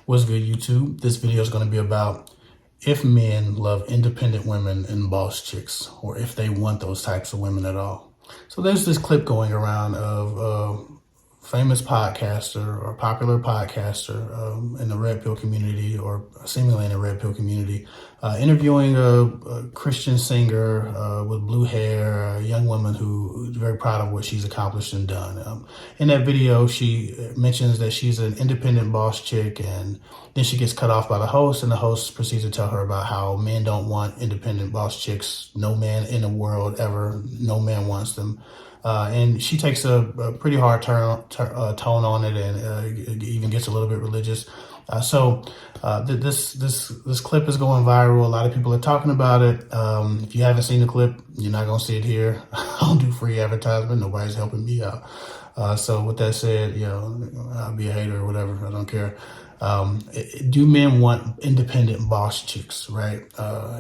What's good, YouTube? This video is going to be about if men love independent women and boss chicks, or if they want those types of women at all. So there's this clip going around of a famous podcaster or popular podcaster in the red pill community, or seemingly in the red pill community, interviewing a Christian singer with blue hair, a young woman who's very proud of what she's accomplished and done. In that video, she mentions that she's an independent boss chick, and then she gets cut off by the host, and the host proceeds to tell her about how men don't want independent boss chicks. No man in the world ever, no man wants them. And she takes a pretty hard tone on it, and even gets a little bit religious. This clip is going viral. A lot of people are talking about it. If you haven't seen the clip, you're not gonna see it here. I don't do free advertisement. Nobody's helping me out. So with that said, I'll be a hater or whatever. I don't care. Do men want independent boss chicks, right?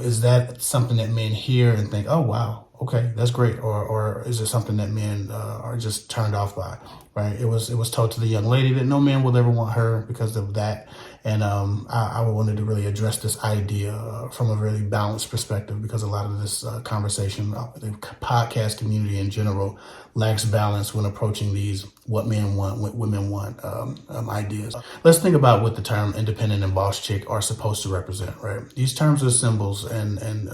Is that something that men hear and think, oh, wow, okay, that's great? Or is it something that men are just turned off by, right? It was told to the young lady that no man will ever want her because of that. And I wanted to really address this idea from a really balanced perspective, because a lot of this conversation, the podcast community in general, lacks balance when approaching these what men want, what women want ideas. Let's think about what the term independent and boss chick are supposed to represent, right? These terms are symbols and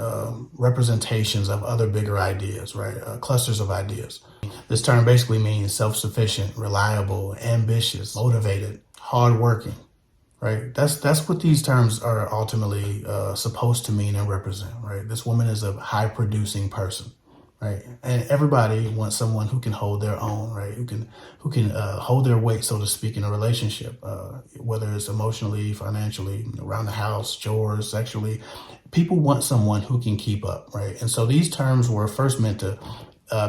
representations of other bigger ideas, right? Clusters of ideas. This term basically means self-sufficient, reliable, ambitious, motivated, hardworking. Right. That's what these terms are ultimately supposed to mean and represent. Right. This woman is a high producing person. Right. And everybody wants someone who can hold their own. Right. Who can hold their weight, so to speak, in a relationship, whether it's emotionally, financially, around the house, chores, sexually. People want someone who can keep up. Right. And so these terms were first meant to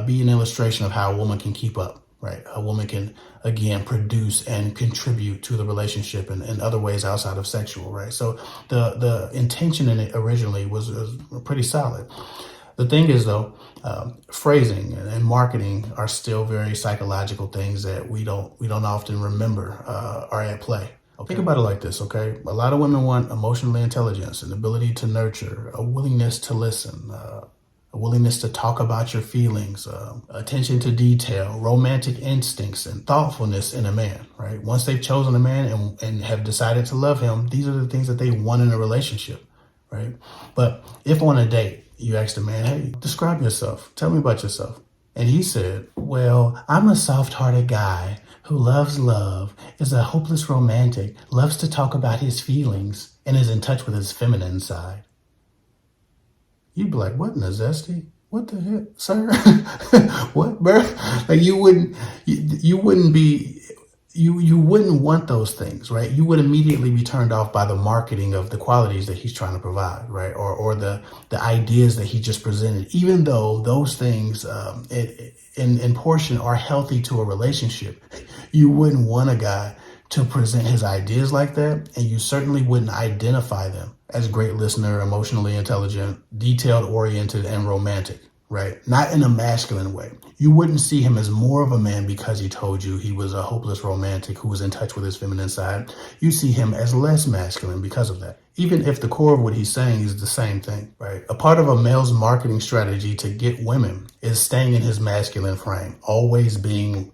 be an illustration of how a woman can keep up. Right. A woman can, again, produce and contribute to the relationship in other ways outside of sexual. Right. So the intention in it originally was pretty solid. The thing is, though, phrasing and marketing are still very psychological things that we don't often remember are at play. Okay. Think about it like this, okay? A lot of women want emotional intelligence, an ability to nurture, a willingness to listen, a willingness to talk about your feelings, attention to detail, romantic instincts, and thoughtfulness in a man, right? Once they've chosen a man and have decided to love him, these are the things that they want in a relationship, right? But if on a date, you ask the man, hey, describe yourself. Tell me about yourself. And he said, well, I'm a soft-hearted guy who loves love, is a hopeless romantic, loves to talk about his feelings, and is in touch with his feminine side. You'd be like, what in a zesty? What the heck, sir? What, bro? Like you wouldn't want those things, right? You would immediately be turned off by the marketing of the qualities that he's trying to provide, right? Or the ideas that he just presented, even though those things in portion are healthy to a relationship. You wouldn't want a guy to present his ideas like that, and you certainly wouldn't identify them as great listener, emotionally intelligent, detailed oriented, and romantic, right? Not in a masculine way. You wouldn't see him as more of a man because he told you he was a hopeless romantic who was in touch with his feminine side. You see him as less masculine because of that, even if the core of what he's saying is the same thing, right? A part of a male's marketing strategy to get women is staying in his masculine frame, always being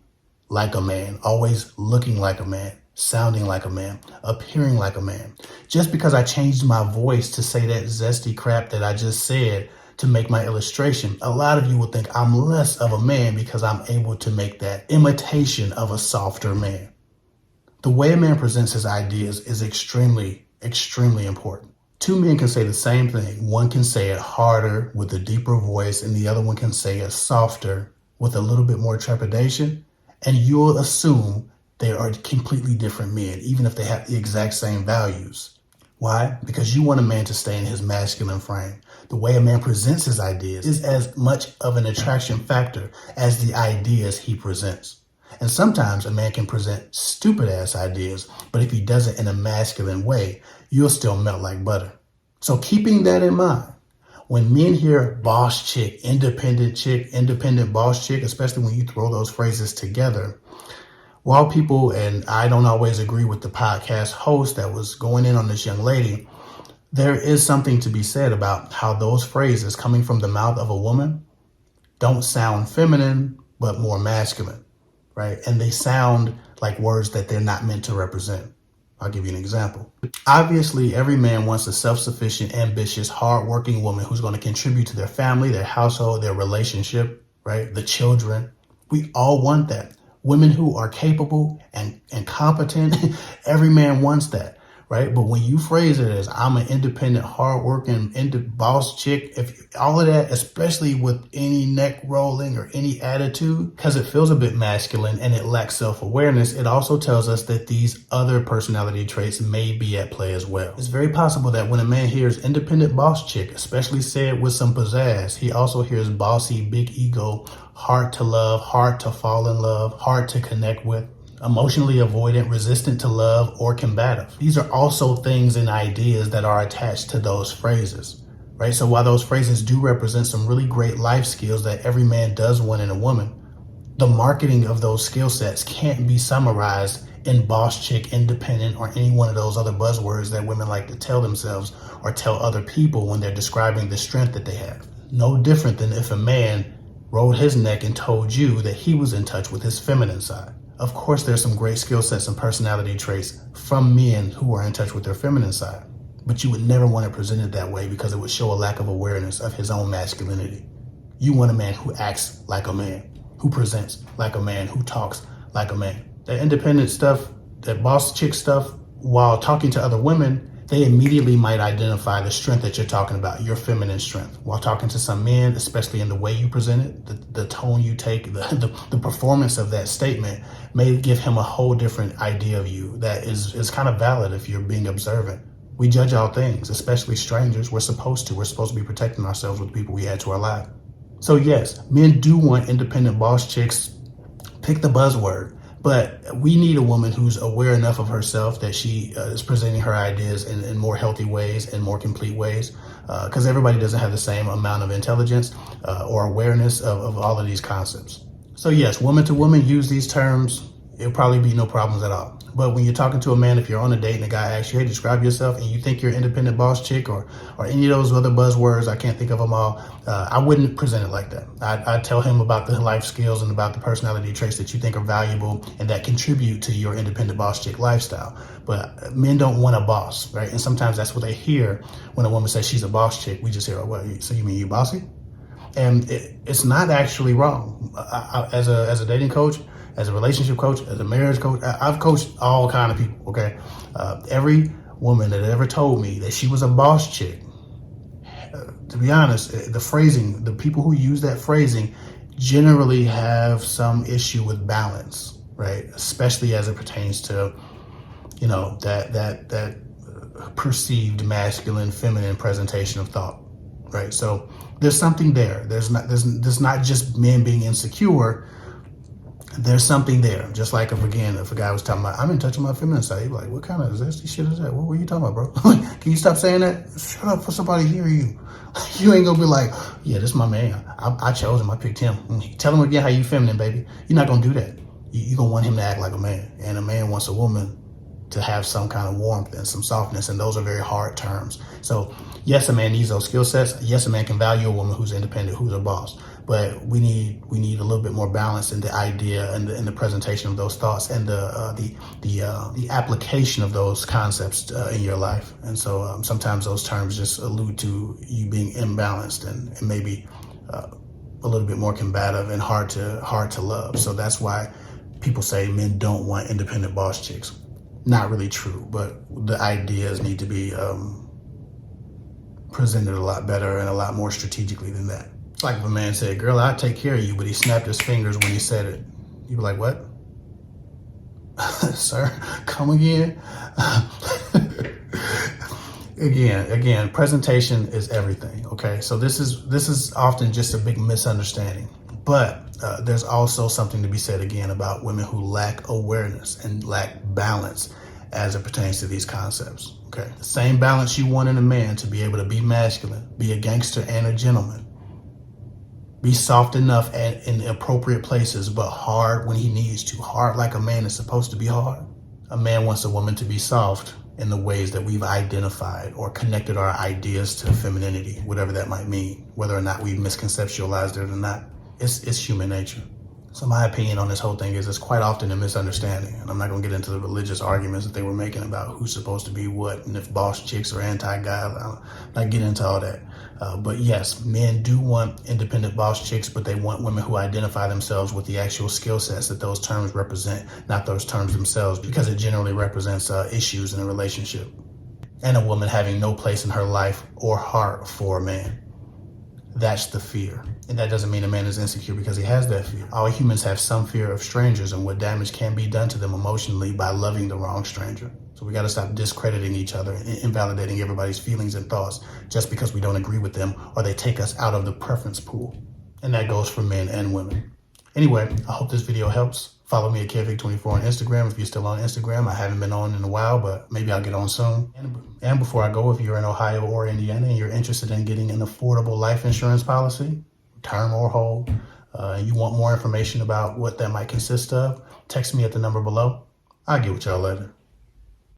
like a man, always looking like a man, sounding like a man, appearing like a man. Just because I changed my voice to say that zesty crap that I just said to make my illustration, a lot of you will think I'm less of a man because I'm able to make that imitation of a softer man. The way a man presents his ideas is extremely, extremely important. Two men can say the same thing. One can say it harder with a deeper voice, and the other one can say it softer with a little bit more trepidation, and you'll assume they are completely different men, even if they have the exact same values. Why? Because you want a man to stay in his masculine frame. The way a man presents his ideas is as much of an attraction factor as the ideas he presents. And sometimes a man can present stupid ass ideas, but if he does it in a masculine way, you'll still melt like butter. So keeping that in mind, when men hear boss chick, independent boss chick, especially when you throw those phrases together, While people, and I don't always agree with the podcast host that was going in on this young lady, there is something to be said about how those phrases coming from the mouth of a woman don't sound feminine, but more masculine, right? And they sound like words that they're not meant to represent. I'll give you an example. Obviously, every man wants a self-sufficient, ambitious, hardworking woman who's going to contribute to their family, their household, their relationship, right? The children. We all want that. Women who are capable and competent, every man wants that, right? But when you phrase it as I'm an independent, hardworking, boss chick, if all of that, especially with any neck rolling or any attitude, because it feels a bit masculine and it lacks self-awareness, it also tells us that these other personality traits may be at play as well. It's very possible that when a man hears independent boss chick, especially said with some pizzazz, he also hears bossy, big ego, hard to love, hard to fall in love, hard to connect with, emotionally avoidant, resistant to love, or combative. These are also things and ideas that are attached to those phrases, right? So while those phrases do represent some really great life skills that every man does want in a woman, the marketing of those skill sets can't be summarized in boss chick, independent, or any one of those other buzzwords that women like to tell themselves or tell other people when they're describing the strength that they have. No different than if a man rolled his neck and told you that he was in touch with his feminine side. Of course, there's some great skill sets and personality traits from men who are in touch with their feminine side, but you would never want to present it that way because it would show a lack of awareness of his own masculinity. You want a man who acts like a man, who presents like a man, who talks like a man. That independent stuff, that boss chick stuff, while talking to other women, they immediately might identify the strength that you're talking about, your feminine strength. While talking to some men, especially in the way you present it, the tone you take, the performance of that statement may give him a whole different idea of you that is kind of valid if you're being observant. We judge all things, especially strangers. We're supposed to. We're supposed to be protecting ourselves with the people we add to our life. So yes, men do want independent boss chicks. Pick the buzzword. But we need a woman who's aware enough of herself that she is presenting her ideas in more healthy ways and more complete ways. Because everybody doesn't have the same amount of intelligence or awareness of all of these concepts. So yes, woman to woman, use these terms. It'll probably be no problems at all. But when you're talking to a man, if you're on a date and a guy asks you, hey, describe yourself, and you think you're an independent boss chick or any of those other buzzwords, I can't think of them all, I wouldn't present it like that. I'd tell him about the life skills and about the personality traits that you think are valuable and that contribute to your independent boss chick lifestyle. But men don't want a boss, right? And sometimes that's what they hear when a woman says she's a boss chick. We just hear, oh, what, so you mean you bossy? And it's not actually wrong. As a dating coach, as a relationship coach, as a marriage coach, I've coached all kind of people, okay? Every woman that ever told me that she was a boss chick, to be honest, the phrasing, the people who use that phrasing generally have some issue with balance, right? Especially as it pertains to, that perceived masculine, feminine presentation of thought, right? So there's something there. There's not just men being insecure. There's something there. Just like if a guy was talking about, I'm in touch with my feminine side, you'd be like, what kind of zesty shit is that? What were you talking about, bro? Can you stop saying that? Shut up for somebody to hear you. You ain't gonna be like, yeah, this is my man. I chose him. I picked him. Tell him again how you feminine, baby. You're not gonna do that. You're gonna want him to act like a man. And a man wants a woman to have some kind of warmth and some softness, and those are very hard terms. So yes, a man needs those skill sets. Yes, a man can value a woman who's independent, who's a boss. But we need a little bit more balance in the idea and the presentation of those thoughts and the application of those concepts in your life. And so sometimes those terms just allude to you being imbalanced and maybe a little bit more combative and hard to love. So that's why people say men don't want independent boss chicks. Not really true, but the ideas need to be presented a lot better and a lot more strategically than that. It's like if a man said, girl, I'll take care of you, but he snapped his fingers when he said it. You'd be like, what? Sir, come again? Again, presentation is everything, okay? So this is often just a big misunderstanding. But there's also something to be said again about women who lack awareness and lack balance as it pertains to these concepts, okay? The same balance you want in a man to be able to be masculine, be a gangster and a gentleman, Be soft enough in the appropriate places, but hard when he needs to. Hard like a man is supposed to be hard. A man wants a woman to be soft in the ways that we've identified or connected our ideas to femininity, whatever that might mean, whether or not we've misconceptualized it or not. It's human nature. So my opinion on this whole thing is it's quite often a misunderstanding. And I'm not going to get into the religious arguments that they were making about who's supposed to be what and if boss chicks are anti-guy. I'm not getting into all that. But yes, men do want independent boss chicks, but they want women who identify themselves with the actual skill sets that those terms represent, not those terms themselves, because it generally represents issues in a relationship. And a woman having no place in her life or heart for a man. That's the fear. And that doesn't mean a man is insecure because he has that fear. All humans have some fear of strangers and what damage can be done to them emotionally by loving the wrong stranger. So we got to stop discrediting each other and invalidating everybody's feelings and thoughts just because we don't agree with them or they take us out of the preference pool. And that goes for men and women. Anyway, I hope this video helps. Follow me at KevVic24 on Instagram if you're still on Instagram. I haven't been on in a while, but maybe I'll get on soon. And before I go, if you're in Ohio or Indiana and you're interested in getting an affordable life insurance policy, term or whole, and you want more information about what that might consist of, text me at the number below. I'll get with y'all later.